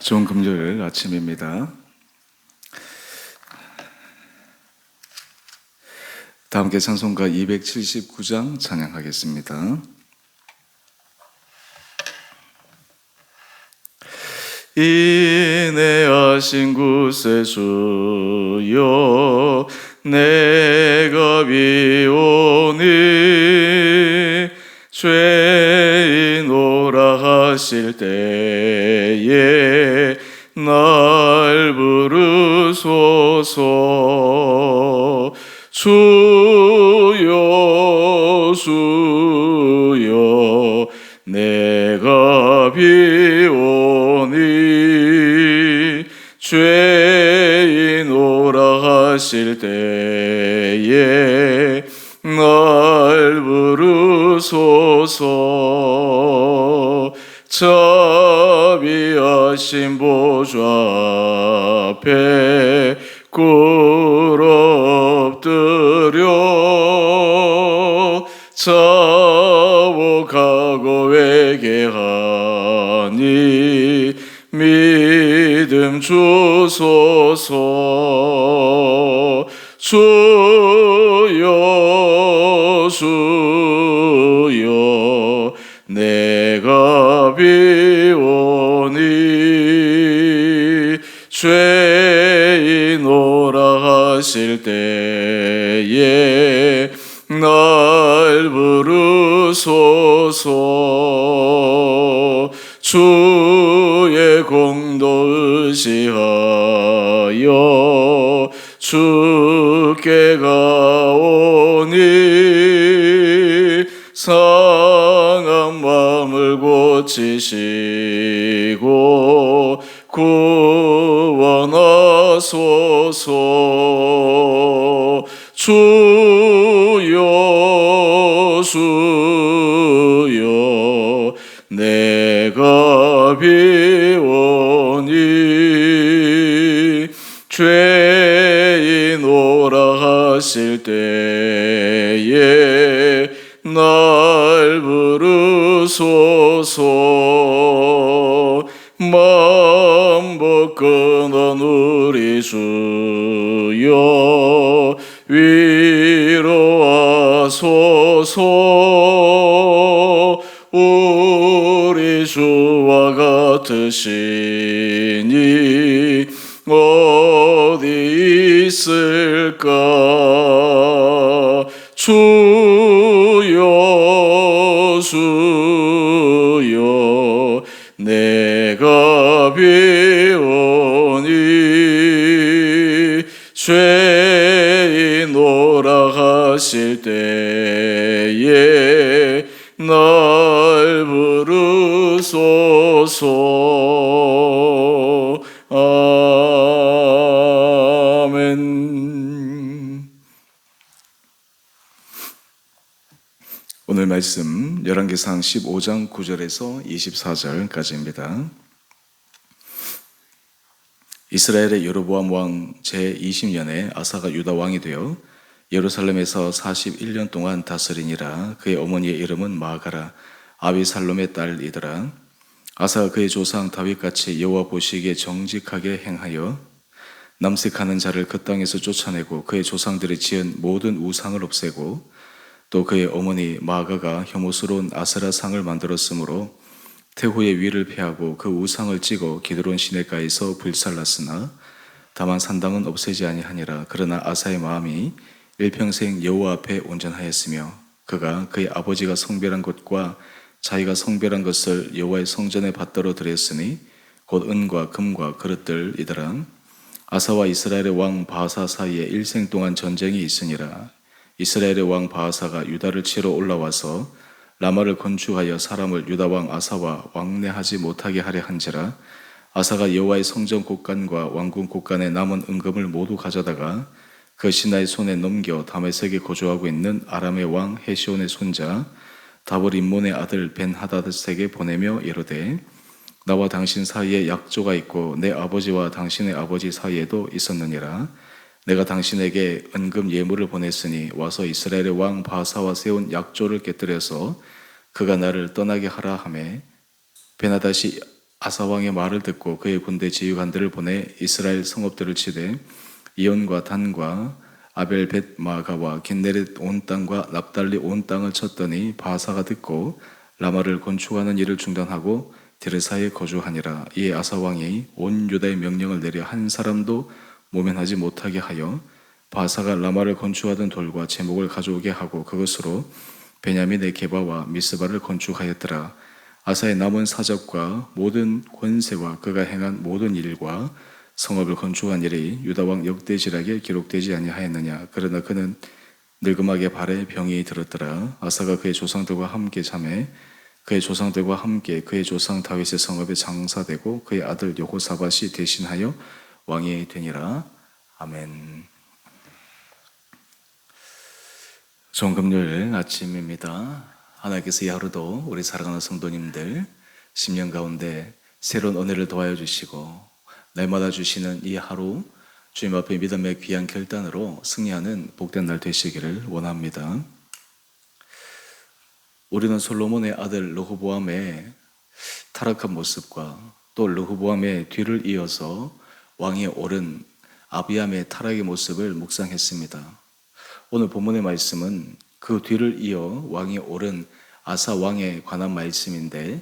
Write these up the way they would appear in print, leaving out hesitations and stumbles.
좋은 금요일 아침입니다. 다 함께 찬송가 279장 찬양하겠습니다. 인내하신 구세주여 내가 비오니 죄인오라 하실 때에 날 부르소서. 주여 주여 내가 비오니 죄인오라 하실 때에 날 부르소서. 자비하신 보좌 앞에 꿇어 엎드려 자복하고 회개하니 믿음 주소서. 주여 주여 내가 비오니 죄인오라 하실 때에 날 부르소서. 주의 공도 의지하여 주께 가오니 상한 마음을 고치시고 구원하소서. 주여 주여 내가 비오니 죄인오라 하실 때에 날 부르소서. 만복 끊은 우리 주여 위로하소서. 우리 주와 같으시니 어디 있을까. 주여 주여 내가 비오니 죄인오라 하실 때에 날 부르소서. 아멘. 오늘 말씀 열왕기상 15장 9절에서 24절까지입니다. 이스라엘의 여로보암 왕 제20년에 아사가 유다 왕이 되어 예루살렘에서 41년 동안 다스리니라. 그의 어머니의 이름은 마아가라 아비살롬의 딸이더라. 아사가 그의 조상 다윗같이 여호와 보시기에 정직하게 행하여 남색하는 자를 그 땅에서 쫓아내고 그의 조상들이 지은 모든 우상을 없애고 또 그의 어머니 마아가가 혐오스러운 아세라 상을 만들었으므로 태호의 위를 폐하고 그 우상을 찍어 기드론 시내가에서 불살랐으나 다만 산당은 없애지 아니하니라. 그러나 아사의 마음이 일평생 여호와 앞에 온전하였으며 그가 그의 아버지가 성별한 것과 자기가 성별한 것을 여호와의 성전에 받들어 드렸으니 곧 은과 금과 그릇들이더라. 아사와 이스라엘의 왕 바하사 사이에 일생 동안 전쟁이 있으니라. 이스라엘의 왕 바하사가 유다를 치러 올라와서 라마를 건축하여 사람을 유다 왕 아사와 왕래하지 못하게 하려 한지라. 아사가 여호와의 성전 곳간과 왕궁 곳간에 남은 은금을 모두 가져다가 그 신하의 손에 넘겨 다메섹에 거주하고 있는 아람의 왕 헤시온의 손자 다볼임몬의 아들 벤하다드색에 보내며 이르되 나와 당신 사이에 약조가 있고 내 아버지와 당신의 아버지 사이에도 있었느니라. 내가 당신에게 은금 예물을 보냈으니 와서 이스라엘의 왕 바하사와 세운 약조를 깨뜨려서 그가 나를 떠나게 하라 하매 벤하닷이 아사 왕의 말을 듣고 그의 군대 지휘관들을 보내 이스라엘 성읍들을 치되 이온과 단과 아벨 벳마가와 겟네렛 온 땅과 납달리 온 땅을 쳤더니 바사가 듣고 라마를 건축하는 일을 중단하고 디르사에 거주하니라. 이에 아사 왕이 온 유다의 명령을 내려 한 사람도 모면하지 못하게 하여 바사가 라마를 건축하던 돌과 제목을 가져오게 하고 그것으로 베냐민의 게바와 미스바를 건축하였더라. 아사의 남은 사적과 모든 권세와 그가 행한 모든 일과 성읍을 건축한 일이 유다왕 역대지락에 기록되지 아니하였느냐. 그러나 그는 늙음하게 발에 병이 들었더라. 아사가 그의 조상들과 함께 잠에 그의 조상들과 함께 그의 조상 다윗의 성읍에 장사되고 그의 아들 여호사밧이 대신하여 왕이 되니라. 아멘. 좋은 금요일 아침입니다. 하나님께서 이 하루도 우리 사랑하는 성도님들 10년 가운데 새로운 은혜를 더하여 주시고 날마다 주시는 이 하루 주님 앞에 믿음의 귀한 결단으로 승리하는 복된 날 되시기를 원합니다. 우리는 솔로몬의 아들 르호보암의 타락한 모습과 또 르호보암의 뒤를 이어서 왕위에 오른 아비암의 타락의 모습을 묵상했습니다. 오늘 본문의 말씀은 그 뒤를 이어 왕이 오른 아사 왕에 관한 말씀인데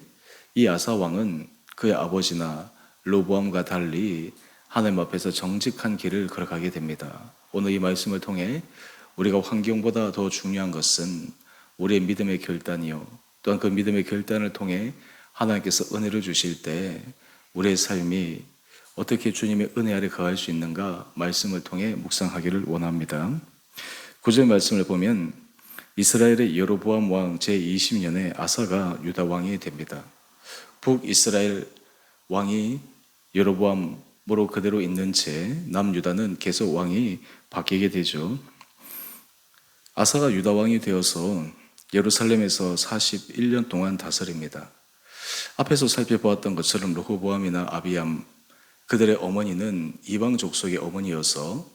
이 아사 왕은 그의 아버지나 르호보암과 달리 하나님 앞에서 정직한 길을 걸어가게 됩니다. 오늘 이 말씀을 통해 우리가 환경보다 더 중요한 것은 우리의 믿음의 결단이요 또한 그 믿음의 결단을 통해 하나님께서 은혜를 주실 때 우리의 삶이 어떻게 주님의 은혜 아래 거할 수 있는가 말씀을 통해 묵상하기를 원합니다. 9절 말씀을 보면 이스라엘의 여로보암 왕 제20년에 아사가 유다 왕이 됩니다. 북이스라엘 왕이 여로보암으로 그대로 있는 채 남유다는 계속 왕이 바뀌게 되죠. 아사가 유다 왕이 되어서 예루살렘에서 41년 동안 다스립니다. 앞에서 살펴보았던 것처럼 르호보암이나 아비암 그들의 어머니는 이방 족속의 어머니여서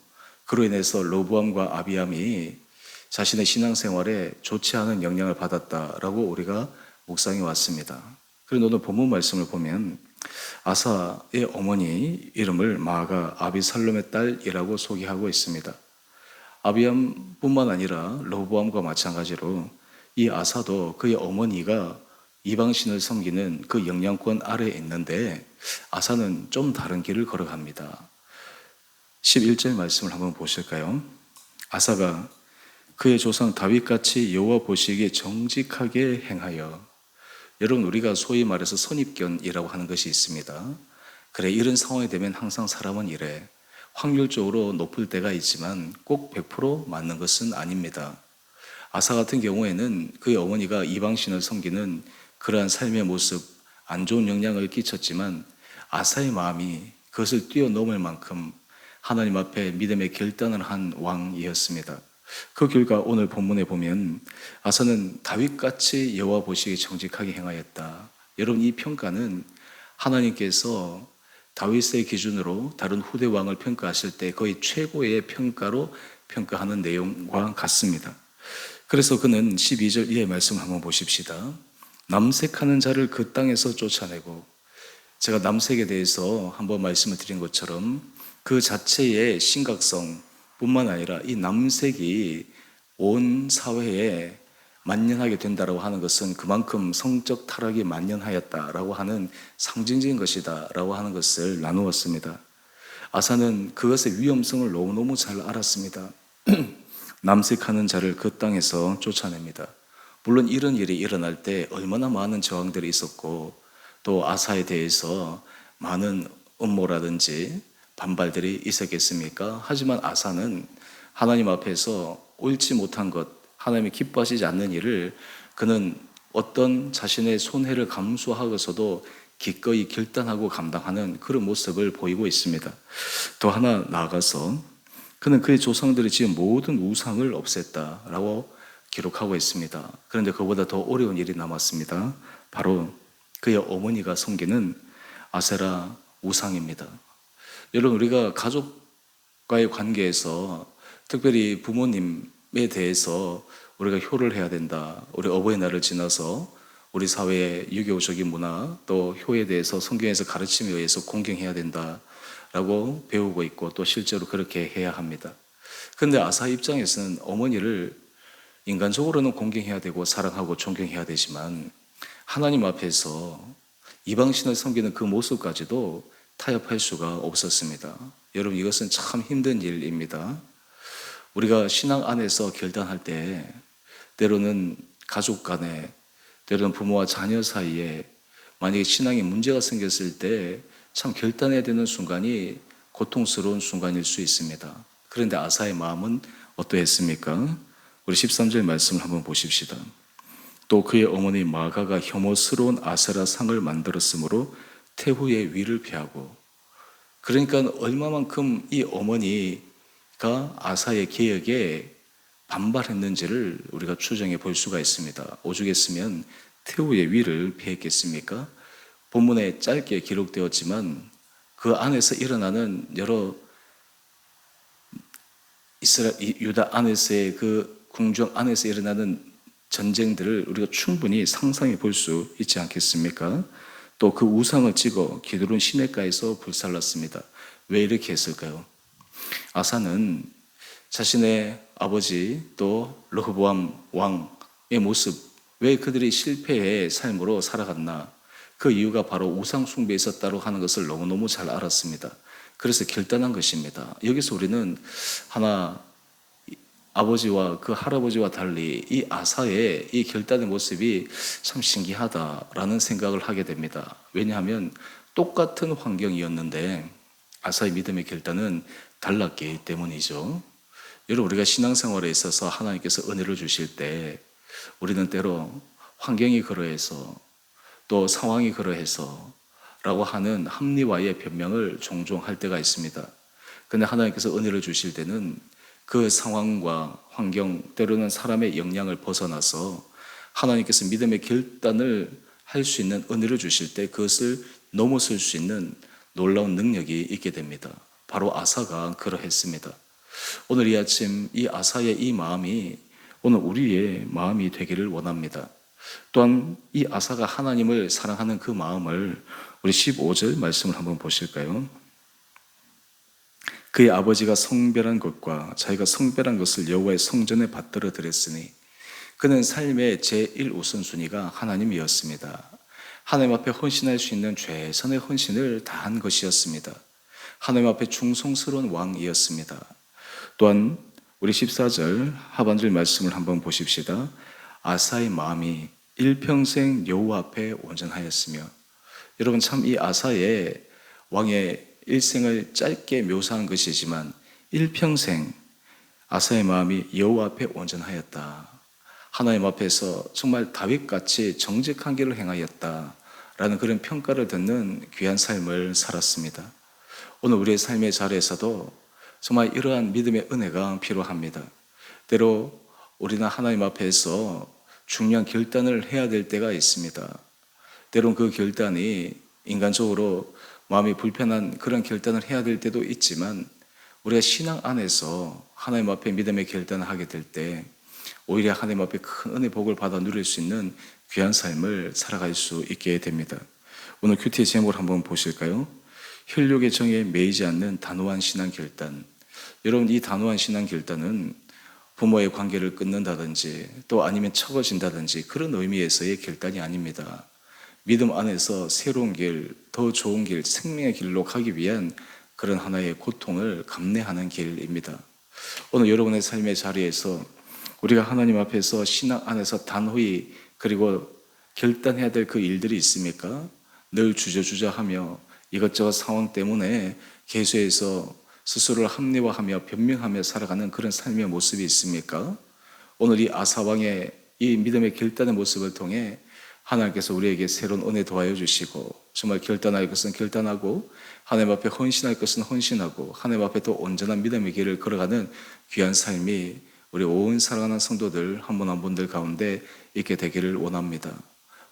그로 인해서 르호보암과 아비암이 자신의 신앙생활에 좋지 않은 영향을 받았다라고 우리가 묵상해 왔습니다. 그런데 오늘 본문 말씀을 보면 아사의 어머니 이름을 마아가 아비살롬의 딸이라고 소개하고 있습니다. 아비암뿐만 아니라 르호보암과 마찬가지로 이 아사도 그의 어머니가 이방신을 섬기는 그 영향권 아래에 있는데 아사는 좀 다른 길을 걸어갑니다. 11절 말씀을 한번 보실까요? 아사가 그의 조상 다윗같이 여호와 보시기에 정직하게 행하여, 여러분 우리가 소위 말해서 선입견이라고 하는 것이 있습니다. 그래 이런 상황이 되면 항상 사람은 이래. 확률적으로 높을 때가 있지만 꼭 100% 맞는 것은 아닙니다. 아사 같은 경우에는 그의 어머니가 이방신을 섬기는 그러한 삶의 모습, 안 좋은 영향을 끼쳤지만 아사의 마음이 그것을 뛰어넘을 만큼 하나님 앞에 믿음의 결단을 한 왕이었습니다. 그 결과 오늘 본문에 보면 아사는 다윗같이 여호와 보시기에 정직하게 행하였다. 여러분 이 평가는 하나님께서 다윗의 기준으로 다른 후대 왕을 평가하실 때 거의 최고의 평가로 평가하는 내용과 같습니다. 그래서 그는 12절 이하의 말씀을 한번 보십시다. 남색하는 자를 그 땅에서 쫓아내고, 제가 남색에 대해서 한번 말씀을 드린 것처럼 그 자체의 심각성 뿐만 아니라 이 남색이 온 사회에 만연하게 된다라고 하는 것은 그만큼 성적 타락이 만연하였다라고 하는 상징적인 것이다라고 하는 것을 나누었습니다. 아사는 그것의 위험성을 너무너무 잘 알았습니다. 남색하는 자를 그 땅에서 쫓아냅니다. 물론 이런 일이 일어날 때 얼마나 많은 저항들이 있었고 또 아사에 대해서 많은 음모라든지 반발들이 있었겠습니까? 하지만 아사는 하나님 앞에서 옳지 못한 것, 하나님이 기뻐하시지 않는 일을 그는 어떤 자신의 손해를 감수하고서도 기꺼이 결단하고 감당하는 그런 모습을 보이고 있습니다. 또 하나 나아가서 그는 그의 조상들이 지은 모든 우상을 없앴다라고 기록하고 있습니다. 그런데 그보다 더 어려운 일이 남았습니다. 바로 그의 어머니가 섬기는 아세라 우상입니다. 여러분 우리가 가족과의 관계에서 특별히 부모님에 대해서 우리가 효를 해야 된다. 우리 어버이날을 지나서 우리 사회의 유교적인 문화 또 효에 대해서 성경에서 가르침에 의해서 공경해야 된다라고 배우고 있고 또 실제로 그렇게 해야 합니다. 그런데 아사 입장에서는 어머니를 인간적으로는 공경해야 되고 사랑하고 존경해야 되지만 하나님 앞에서 이방신을 섬기는 그 모습까지도 타협할 수가 없었습니다. 여러분, 이것은 참 힘든 일입니다. 우리가 신앙 안에서 결단할 때 때로는 가족 간에 때로는 부모와 자녀 사이에 만약에 신앙에 문제가 생겼을 때 참 결단해야 되는 순간이 고통스러운 순간일 수 있습니다. 그런데 아사의 마음은 어떠했습니까? 우리 13절 말씀을 한번 보십시다. 또 그의 어머니 마가가 혐오스러운 아세라 상을 만들었으므로 태후의 위를 피하고, 그러니까 얼마만큼 이 어머니가 아사의 개혁에 반발했는지를 우리가 추정해 볼 수가 있습니다. 오죽했으면 태후의 위를 피했겠습니까? 본문에 짧게 기록되었지만 그 안에서 일어나는 여러 유다 안에서의 그 궁정 안에서 일어나는 전쟁들을 우리가 충분히 상상해 볼 수 있지 않겠습니까? 또 그 우상을 찍어 기드론 시내가에서 불살랐습니다. 왜 이렇게 했을까요? 아사는 자신의 아버지 또 르호보암 왕의 모습, 왜 그들이 실패의 삶으로 살아갔나? 그 이유가 바로 우상 숭배에 있었다고 하는 것을 너무너무 잘 알았습니다. 그래서 결단한 것입니다. 여기서 우리는 하나, 아버지와 그 할아버지와 달리 이 아사의 이 결단의 모습이 참 신기하다라는 생각을 하게 됩니다. 왜냐하면 똑같은 환경이었는데 아사의 믿음의 결단은 달랐기 때문이죠. 여러분, 우리가 신앙생활에 있어서 하나님께서 은혜를 주실 때 우리는 때로 환경이 그러해서 또 상황이 그러해서 라고 하는 합리화의 변명을 종종 할 때가 있습니다. 그런데 하나님께서 은혜를 주실 때는 그 상황과 환경, 때로는 사람의 영향을 벗어나서 하나님께서 믿음의 결단을 할 수 있는 은혜를 주실 때 그것을 넘어설 수 있는 놀라운 능력이 있게 됩니다. 바로 아사가 그러했습니다. 오늘 이 아침 이 아사의 이 마음이 오늘 우리의 마음이 되기를 원합니다. 또한 이 아사가 하나님을 사랑하는 그 마음을 우리 15절 말씀을 한번 보실까요? 그의 아버지가 성별한 것과 자기가 성별한 것을 여호와의 성전에 받들어 드렸으니 그는 삶의 제1우선순위가 하나님이었습니다. 하나님 앞에 헌신할 수 있는 최선의 헌신을 다한 것이었습니다. 하나님 앞에 충성스러운 왕이었습니다. 또한 우리 14절 하반절 말씀을 한번 보십시다. 아사의 마음이 일평생 여호와 앞에 온전하였으며, 여러분, 참 이 아사의 왕의 일생을 짧게 묘사한 것이지만 일평생 아사의 마음이 여호와 앞에 온전하였다. 하나님 앞에서 정말 다윗같이 정직한 길을 행하였다라는 그런 평가를 듣는 귀한 삶을 살았습니다. 오늘 우리의 삶의 자리에서도 정말 이러한 믿음의 은혜가 필요합니다. 때로 우리는 하나님 앞에서 중요한 결단을 해야 될 때가 있습니다. 때론 그 결단이 인간적으로 마음이 불편한 그런 결단을 해야 될 때도 있지만 우리가 신앙 안에서 하나님 앞에 믿음의 결단을 하게 될 때 오히려 하나님 앞에 큰 은혜 복을 받아 누릴 수 있는 귀한 삶을 살아갈 수 있게 됩니다. 오늘 큐티의 제목을 한번 보실까요? 혈육의 정에 매이지 않는 단호한 신앙 결단. 여러분, 이 단호한 신앙 결단은 부모의 관계를 끊는다든지 또 아니면 처거진다든지 그런 의미에서의 결단이 아닙니다. 믿음 안에서 새로운 길, 더 좋은 길, 생명의 길로 가기 위한 그런 하나의 고통을 감내하는 길입니다. 오늘 여러분의 삶의 자리에서 우리가 하나님 앞에서 신앙 안에서 단호히 그리고 결단해야 될 그 일들이 있습니까? 늘 주저주저하며 이것저것 상황 때문에 계속해서 스스로를 합리화하며 변명하며 살아가는 그런 삶의 모습이 있습니까? 오늘 이 아사왕의 이 믿음의 결단의 모습을 통해 하나님께서 우리에게 새로운 은혜 도와여 주시고 정말 결단할 것은 결단하고 하나님 앞에 헌신할 것은 헌신하고 하나님 앞에 또 온전한 믿음의 길을 걸어가는 귀한 삶이 우리 온 사랑하는 성도들 한 분 한 분들 가운데 있게 되기를 원합니다.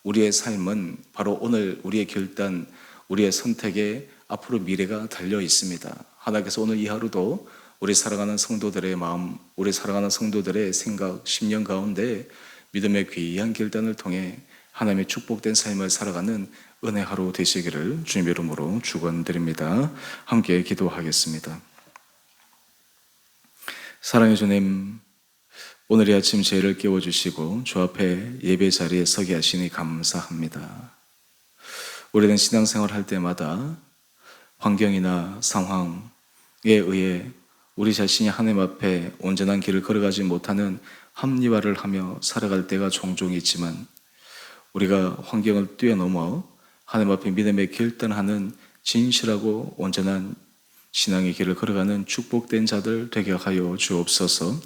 우리의 삶은 바로 오늘 우리의 결단, 우리의 선택에 앞으로 미래가 달려 있습니다. 하나님께서 오늘 이 하루도 우리 사랑하는 성도들의 마음, 우리 사랑하는 성도들의 생각, 심령 가운데 믿음의 귀한 결단을 통해 하나님의 축복된 삶을 살아가는 은혜 하루 되시기를 주님의 이름으로 축원드립니다. 함께 기도하겠습니다. 사랑의 주님, 오늘 이 아침 저희를 깨워주시고 주 앞에 예배 자리에 서게 하시니 감사합니다. 오래된 신앙생활 할 때마다 환경이나 상황에 의해 우리 자신이 하나님 앞에 온전한 길을 걸어가지 못하는 합리화를 하며 살아갈 때가 종종 있지만, 우리가 환경을 뛰어넘어 하나님 앞에 믿음의 결단하는 진실하고 온전한 신앙의 길을 걸어가는 축복된 자들 되게 하여 주옵소서.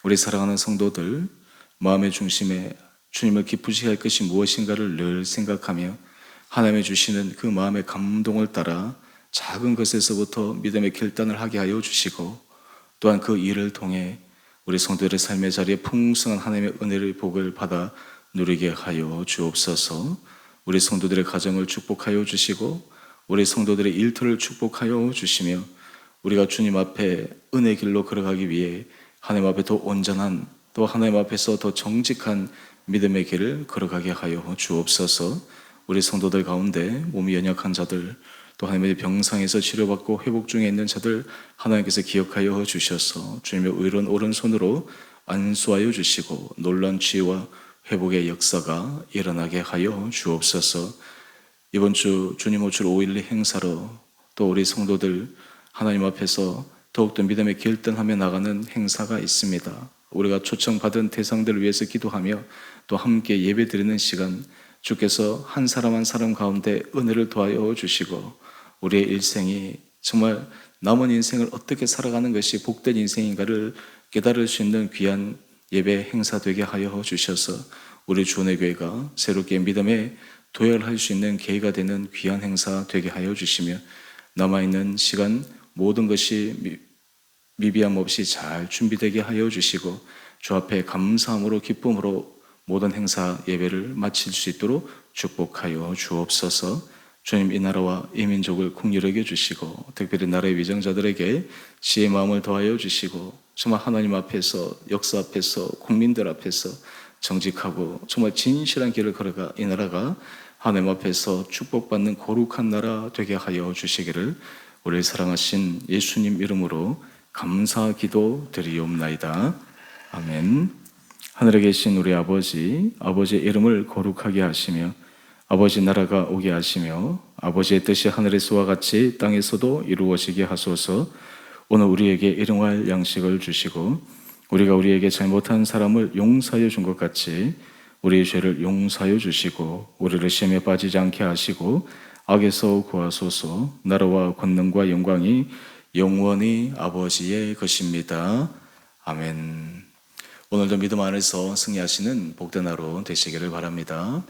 우리 사랑하는 성도들, 마음의 중심에 주님을 기쁘시게 할 것이 무엇인가를 늘 생각하며 하나님의 주시는 그 마음의 감동을 따라 작은 것에서부터 믿음의 결단을 하게 하여 주시고, 또한 그 일을 통해 우리 성도들의 삶의 자리에 풍성한 하나님의 은혜의 복을 받아 누리게 하여 주옵소서. 우리 성도들의 가정을 축복하여 주시고 우리 성도들의 일터를 축복하여 주시며, 우리가 주님 앞에 은혜 길로 걸어가기 위해 하나님 앞에 더 온전한, 또 하나님 앞에서 더 정직한 믿음의 길을 걸어가게 하여 주옵소서. 우리 성도들 가운데 몸이 연약한 자들, 또 하나님의 병상에서 치료받고 회복 중에 있는 자들 하나님께서 기억하여 주셔서 주님의 의로운 오른손으로 안수하여 주시고 놀라운 치유와 회복의 역사가 일어나게 하여 주옵소서. 이번 주 주님 오출 5.12 행사로 또 우리 성도들 하나님 앞에서 더욱더 믿음의 결단하며 나가는 행사가 있습니다. 우리가 초청받은 대상들을 위해서 기도하며 또 함께 예배드리는 시간, 주께서 한 사람 한 사람 가운데 은혜를 더하여 주시고 우리의 일생이 정말 남은 인생을 어떻게 살아가는 것이 복된 인생인가를 깨달을 수 있는 귀한 예배 행사 되게 하여 주셔서 우리 주원의 교회가 새롭게 믿음에 도약할 수 있는 계기가 되는 귀한 행사 되게 하여 주시며, 남아있는 시간 모든 것이 미비함 없이 잘 준비되게 하여 주시고 주 앞에 감사함으로 기쁨으로 모든 행사 예배를 마칠 수 있도록 축복하여 주옵소서. 주님, 이 나라와 이 민족을 긍휼히 여겨 주시고 특별히 나라의 위정자들에게 지혜의 마음을 더하여 주시고 정말 하나님 앞에서, 역사 앞에서, 국민들 앞에서 정직하고 정말 진실한 길을 걸어가 이 나라가 하나님 앞에서 축복받는 거룩한 나라 되게 하여 주시기를 우리를 사랑하신 예수님 이름으로 감사 기도 드리옵나이다. 아멘. 하늘에 계신 우리 아버지, 아버지의 이름을 거룩하게 하시며 아버지 나라가 오게 하시며 아버지의 뜻이 하늘에서와 같이 땅에서도 이루어지게 하소서. 오늘 우리에게 일용할 양식을 주시고 우리가 우리에게 잘못한 사람을 용서하여 준 것 같이 우리의 죄를 용서하여 주시고 우리를 시험에 빠지지 않게 하시고 악에서 구하소서. 나라와 권능과 영광이 영원히 아버지의 것입니다. 아멘. 오늘도 믿음 안에서 승리하시는 복된 하루 되시기를 바랍니다.